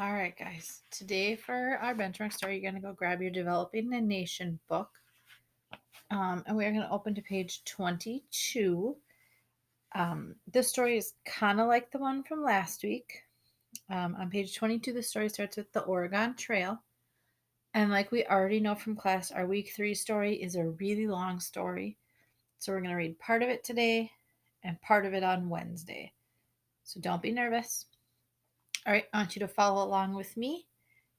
All right, guys. Today for our benchmark story, you're going to go grab your Developing a Nation book. And we're going to open to page 22. This story is kind of like the one from last week. On page 22, the story starts with the Oregon Trail. And like we already know from class, our week 3 story is a really long story. So we're going to read part of it today and part of it on Wednesday. So don't be nervous. All right, I want you to follow along with me.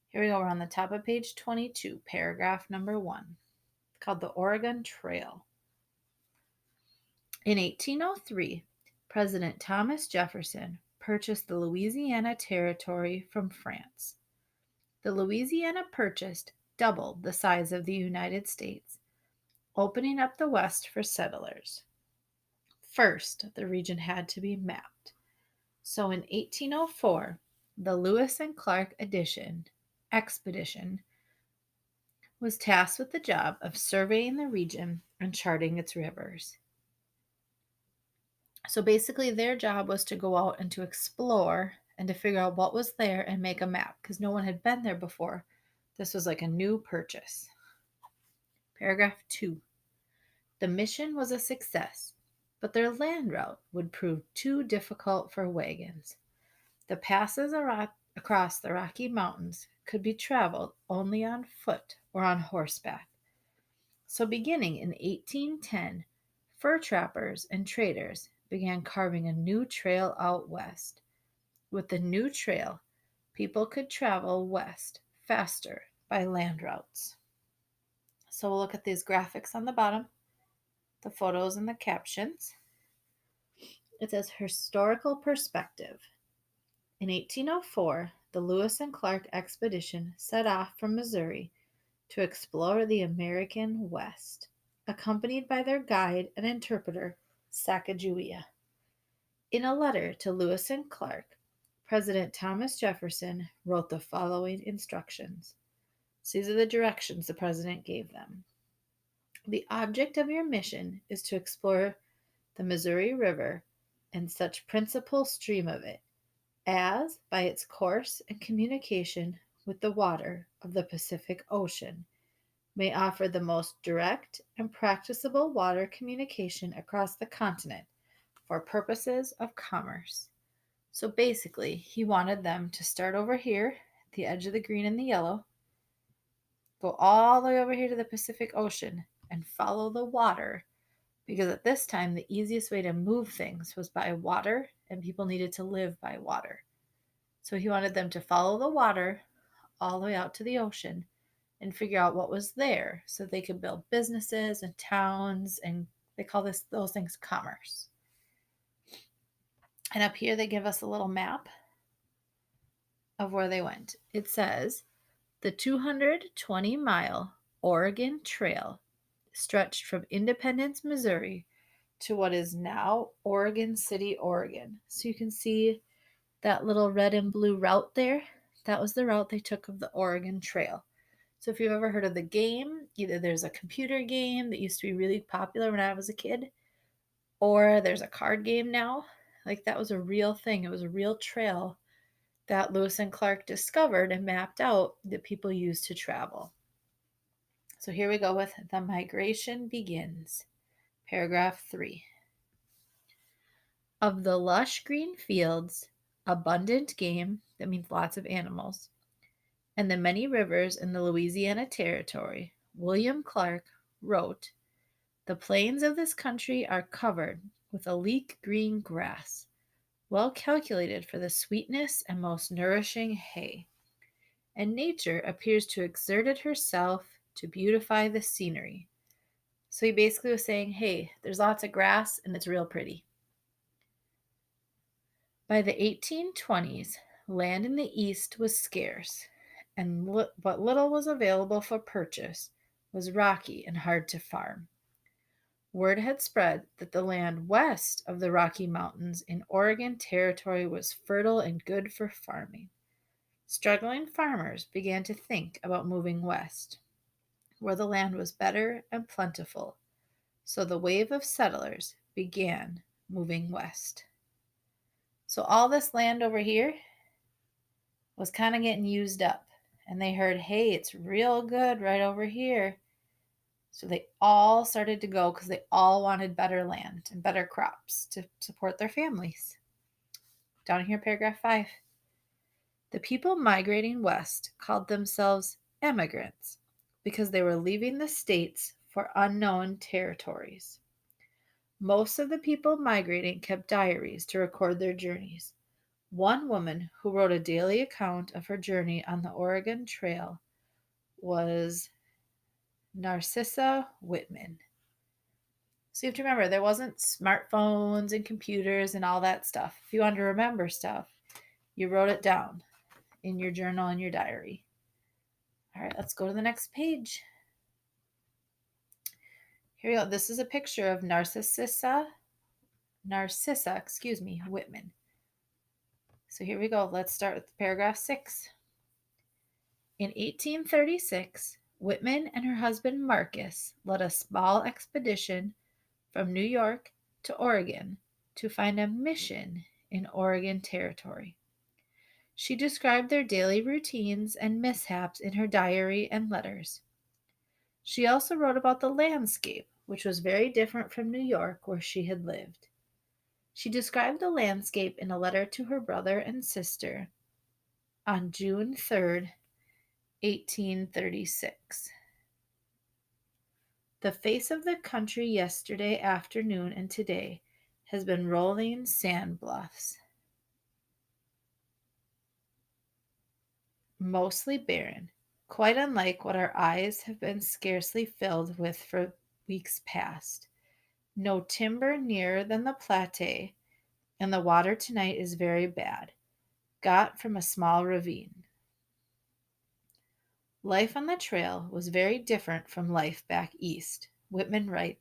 Here we go. We're on the top of page 22, paragraph number 1, called the Oregon Trail. In 1803, President Thomas Jefferson purchased the Louisiana Territory from France. The Louisiana Purchase doubled the size of the United States, opening up the West for settlers. First, the region had to be mapped. So in 1804, the Lewis and Clark expedition was tasked with the job of surveying the region and charting its rivers. So basically, their job was to go out and to explore and to figure out what was there and make a map because no one had been there before. This was like a new purchase. Paragraph 2. The mission was a success, but their land route would prove too difficult for wagons. The passes across the Rocky Mountains could be traveled only on foot or on horseback. So beginning in 1810, fur trappers and traders began carving a new trail out west. With the new trail, people could travel west faster by land routes. So we'll look at these graphics on the bottom, the photos and the captions. It says historical perspective. In 1804, the Lewis and Clark expedition set off from Missouri to explore the American West, accompanied by their guide and interpreter, Sacagawea. In a letter to Lewis and Clark, President Thomas Jefferson wrote the following instructions. So these are the directions the president gave them. The object of your mission is to explore the Missouri River and such principal stream of it as, by its course and communication with the water of the Pacific Ocean, may offer the most direct and practicable water communication across the continent for purposes of commerce. So basically, he wanted them to start over here at the edge of the green and the yellow, go all the way over here to the Pacific Ocean, and follow the water, because at this time, the easiest way to move things was by water, and people needed to live by water. So he wanted them to follow the water all the way out to the ocean and figure out what was there so they could build businesses and towns, and they call those things commerce. And up here they give us a little map of where they went. It says the 220-mile Oregon Trail stretched from Independence, Missouri to what is now Oregon City, Oregon. So you can see that little red and blue route there. That was the route they took of the Oregon Trail. So if you've ever heard of the game, either there's a computer game that used to be really popular when I was a kid, or there's a card game now. Like that was a real thing. It was a real trail that Lewis and Clark discovered and mapped out that people used to travel. So here we go with the migration begins. Paragraph 3. Of the lush green fields, abundant game, that means lots of animals, and the many rivers in the Louisiana Territory, William Clark wrote, "The plains of this country are covered with a leek green grass, well calculated for the sweetness and most nourishing hay, and nature appears to exerted herself to beautify the scenery." So he basically was saying, hey, there's lots of grass and it's real pretty. By the 1820s, land in the East was scarce, and what little was available for purchase was rocky and hard to farm. Word had spread that the land west of the Rocky Mountains in Oregon Territory was fertile and good for farming. Struggling farmers began to think about moving west, where the land was better and plentiful. So the wave of settlers began moving west. So all this land over here was kind of getting used up, and they heard, hey, it's real good right over here. So they all started to go because they all wanted better land and better crops to support their families. Down here, paragraph 5. The people migrating west called themselves emigrants because they were leaving the states for unknown territories. Most of the people migrating kept diaries to record their journeys. One woman who wrote a daily account of her journey on the Oregon Trail was Narcissa Whitman. So you have to remember, there wasn't smartphones and computers and all that stuff. If you wanted to remember stuff, you wrote it down in your journal and your diary. All right, let's go to the next page. Here we go. This is a picture of Narcissa, Whitman. So here we go. Let's start with paragraph 6. In 1836, Whitman and her husband Marcus led a small expedition from New York to Oregon to find a mission in Oregon Territory. She described their daily routines and mishaps in her diary and letters. She also wrote about the landscape, which was very different from New York, where she had lived. She described the landscape in a letter to her brother and sister on June 3rd, 1836. The face of the country yesterday afternoon and today has been rolling sand bluffs, mostly barren, quite unlike what our eyes have been scarcely filled with for weeks past. No timber nearer than the Platte, and the water tonight is very bad, got from a small ravine. Life on the trail was very different from life back east, Whitman writes.